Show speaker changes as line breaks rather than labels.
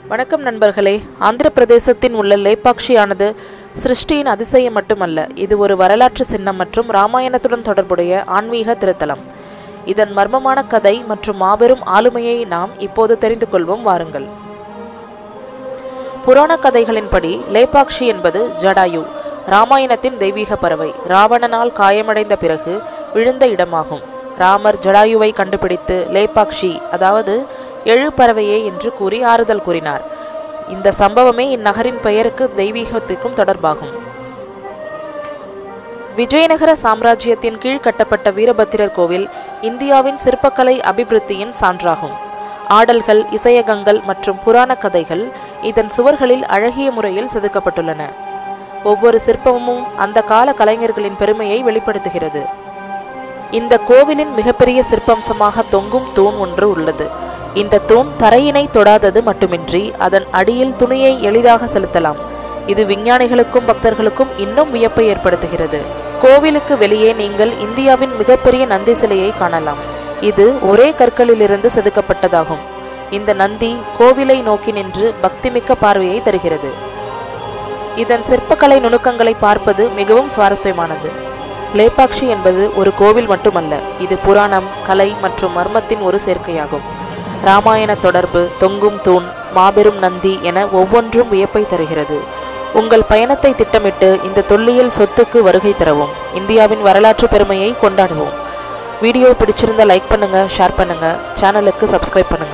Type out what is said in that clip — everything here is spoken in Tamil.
வணக்கம் நண்பர்களே. ஆந்திர பிரதேசத்தின் உள்ள லேபாக்ஷியானது சிருஷ்டியின் அதிசயம் மட்டுமல்ல, இது ஒரு வரலாற்று சின்னம் மற்றும் ராமாயணத்துடன் தொடர்புடைய ஆன்மீக திருத்தலம். இதன் மர்மமான கதை மற்றும் மாபெரும் ஆளுமையை நாம் இப்போது தெரிந்து கொள்வோம். வாருங்கள். புராண கதைகளின்படி லேபாக்ஷி என்பது ஜடாயு, ராமாயணத்தின் தெய்வீக பறவை, ராவணனால் காயமடைந்த பிறகு விழுந்த இடமாகும். ராமர் ஜடாயுவை கண்டுபிடித்து லேபாக்ஷி, அதாவது எழு பறவையே என்று கூறி ஆறுதல் கூறினார். இந்த சம்பவமே இந்நகரின் பெயருக்கு தெய்வீகத்திற்கும் தொடர்பாகும். விஜயநகர சாம்ராஜ்யத்தின் கீழ் கட்டப்பட்ட வீரபத்திரர் கோவில் இந்தியாவின் சிற்பக்கலை அபிவிருத்தியின் சான்றாகும். ஆடல்கள், இசையகங்கள் மற்றும் புராண கதைகள் இதன் சுவர்களில் அழகிய முறையில் செதுக்கப்பட்டுள்ளன. ஒவ்வொரு சிற்பமும் அந்த கால கலைஞர்களின் பெருமையை வெளிப்படுத்துகிறது. இந்த கோவிலின் மிகப்பெரிய சிற்பம்சமாக தொங்கும் தூண் ஒன்று உள்ளது. இந்த தூண் தரையினை தொடாதது மட்டுமின்றி அதன் அடியில் துணியை எளிதாக செலுத்தலாம். இது விஞ்ஞானிகளுக்கும் பக்தர்களுக்கும் இன்னும் வியப்பை ஏற்படுத்துகிறது. கோவிலுக்கு வெளியே நீங்கள் இந்தியாவின் மிகப்பெரிய நந்தி சிலையை காணலாம். இது ஒரே கற்களிலிருந்து செதுக்கப்பட்டதாகும். இந்த நந்தி கோவிலை நோக்கி நின்று பக்திமிக்க பார்வையை தருகிறது. இதன் சிற்பக்கலை நுணுக்கங்களை பார்ப்பது மிகவும் சுவாரஸ்யமானது. லேபாக்ஷி என்பது ஒரு கோவில் மட்டுமல்ல, இது புராணம், கலை மற்றும் மர்மத்தின் ஒரு சேர்க்கையாகும். ராமாயண தொடர்பு, தொங்கும் தூண், மாபெரும் நந்தி என ஒவ்வொன்றும் வியப்பை தருகிறது. உங்கள் பயணத்தை திட்டமிட்டு இந்த தொல்லியல் சொத்துக்கு வருகை தரவும். இந்தியாவின் வரலாற்று பெருமையை கொண்டாடுவோம். வீடியோ பிடிச்சிருந்தா லைக் பண்ணுங்க, ஷேர் பண்ணுங்க, சேனலுக்கு சப்ஸ்கிரைப் பண்ணுங்க.